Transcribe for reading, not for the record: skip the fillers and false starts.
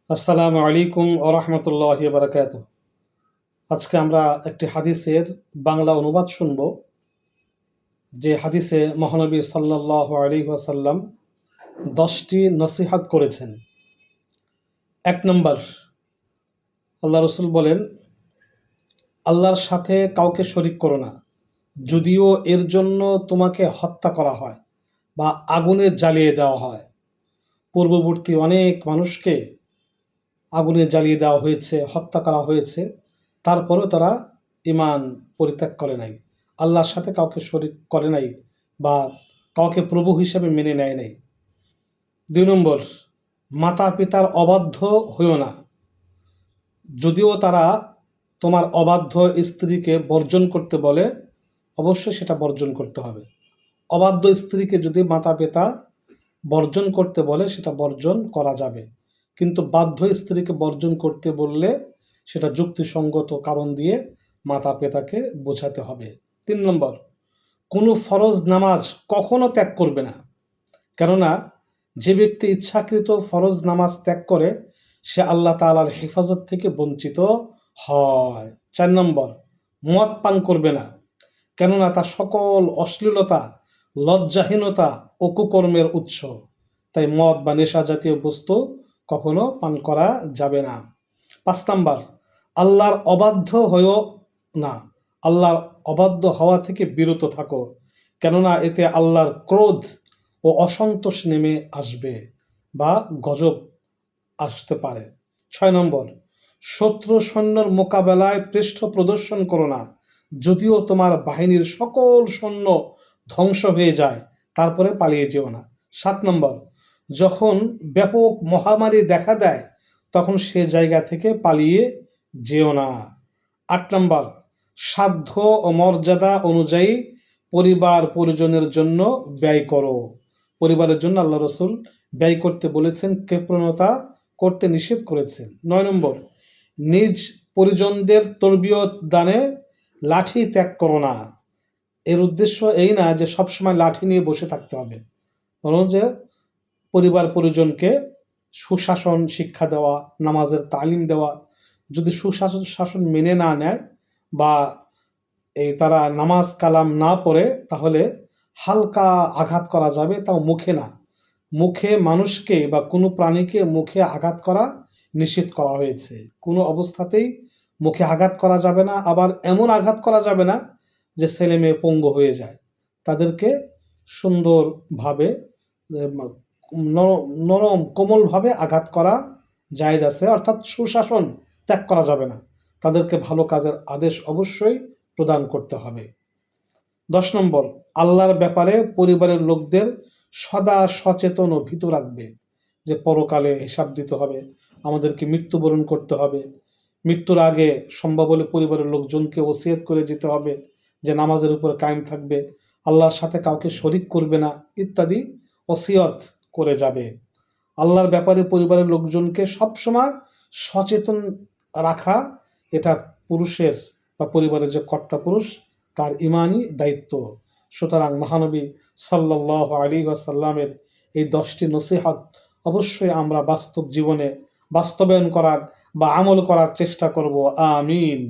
আসসালামু আলাইকুম ওয়া রাহমাতুল্লাহি ওয়া বারাকাতুহু। আজকে আমরা একটি হাদিসের বাংলা অনুবাদ শুনব, যে হাদিসে মহানবী সাল্লাল্লাহু আলাইহি ওয়াসাল্লাম 10টি নসিহত করেছেন। 1 নম্বর, আল্লাহ রাসূল বলেন, আল্লাহর সাথে কাউকে শরীক করো না, যদিও এর জন্য তোমাকে হত্যা করা হয় বা আগুনে জ্বালিয়ে দেওয়া হয়। পূর্ববর্তী অনেক মানুষকে আগুনে জ্বালিয়ে দেওয়া হয়েছে, হত্যা করা হয়েছে, তারপরেও তারা ঈমান পরিত্যাগ করে নাই, আল্লাহর সাথে কাউকে শরীক করে নাই বা কাউকে প্রভু হিসেবে মেনে নেয় নাই। 2 নম্বর, মাতা পিতার অবাধ্য হইও না, যদিও তারা তোমার অবাধ্য স্ত্রীকে বর্জন করতে বলে, অবশ্যই সেটা বর্জন করতে হবে। অবাধ্য স্ত্রীকে যদি মাতা পিতা বর্জন করতে বলে সেটা বর্জন করা যাবে, কিন্তু বাধ্য স্ত্রীকে বর্জন করতে বললে সেটা যুক্তিসঙ্গত কারণ দিয়ে মাতা পিতাকে বোঝাতে হবে। 3 নম্বর, কোনো ফরজ নামাজ কখনো ত্যাগ করবে না, কেননা যে ব্যক্তি ইচ্ছাকৃত ফরজ নামাজ ত্যাগ করে সে আল্লাহ তাআলার হেফাজত থেকে বঞ্চিত হয়। 4 নম্বর, মদ পান করবে না, কেননা তা সকল অশ্লীলতা, লজ্জাহীনতা ও কুকর্মের উৎস। তাই মদ বা নেশা জাতীয় বস্তু কখনো পান করা যাবে না। 5 নাম্বার, আল্লাহর অবাধ্য হয়েও না, আল্লাহর অবাধ্য হওয়া থেকে বিরত থাকো, কেননা এতে আল্লাহর ক্রোধ ও অসন্তোষ নেমে আসবে বা গজব আসতে পারে। 6 নম্বর, শত্রু সৈন্যর মোকাবেলায় পৃষ্ঠ প্রদর্শন করো না, যদিও তোমার বাহিনীর সকল সৈন্য ধ্বংস হয়ে যায়, তারপরে পালিয়ে যেও না। 7 নম্বর, যখন ব্যাপক মহামারী দেখা দেয় তখন সে জায়গা থেকে পালিয়ে যেও না। 8 নম্বর, সাধ্য ও মর্যাদা অনুযায়ী পরিবার পরিজনের জন্য ব্যয় করো। পরিবারের জন্য আল্লাহ রাসূল ব্যয় করতে বলেছেন, কৃপণতা করতে নিষেধ করেছেন। 9 নম্বর, নিজ পরিজনদের তরবিয়ত দানে লাঠি ত্যাগ করো না। এর উদ্দেশ্য এই না যে সবসময় লাঠি নিয়ে বসে থাকতে হবে, বরং যে পরিবার পরিজনকে সুশাসন শিক্ষা দেওয়া, নামাজের তালিম দেওয়া। যদি সুশাসন মেনে না নেয় বা তারা নামাজ কালাম না পড়ে, তাহলে হালকা আঘাত করা যাবে, তাও মুখে না। মুখে মানুষকে বা কোনো প্রাণীকে মুখে আঘাত করা নিষেধ করা হয়েছে। কোনো অবস্থাতেই মুখে আঘাত করা যাবে না, আবার এমন আঘাত করা যাবে না যে ছেলে মেয়ে পঙ্গু হয়ে যায়। তাদেরকে সুন্দরভাবে, নরম কোমলভাবে আঘাত করা জায়েজ আছে, অর্থাৎ সুশাসন ত্যাগ করা যাবে না। তাদেরকে ভালো কাজের আদেশ অবশ্যই প্রদান করতে হবে। 10 নম্বর, আল্লাহর ব্যাপারে পরিবারের লোকদের সদা সচেতন ও ভীত রাখবে, যে পরকালে হিসাব দিতে হবে, আমাদেরকে মৃত্যুবরণ করতে হবে, মৃত্যুর আগে সম্ভব হলে পরিবারের লোকজনকে ওসিয়ত করে যেতে হবে যে নামাজের উপর কায়েম থাকবে, আল্লাহর সাথে কাউকে শরীক করবে না, ইত্যাদি ওসিয়ত করে যাবে। আল্লাহর ব্যাপারে পরিবারের লোকজনকে সবসময় সচেতন রাখা, এটা পুরুষের বা পরিবারের যে কর্তা পুরুষ তার ইমানি দায়িত্ব। সুতরাং মহানবী সাল্লাল্লাহু আলাইহি ওয়াসাল্লামের এই 10টি নসিহত অবশ্যই আমরা বাস্তব জীবনে বাস্তবায়ন করার বা আমল করার চেষ্টা করব। আমিন।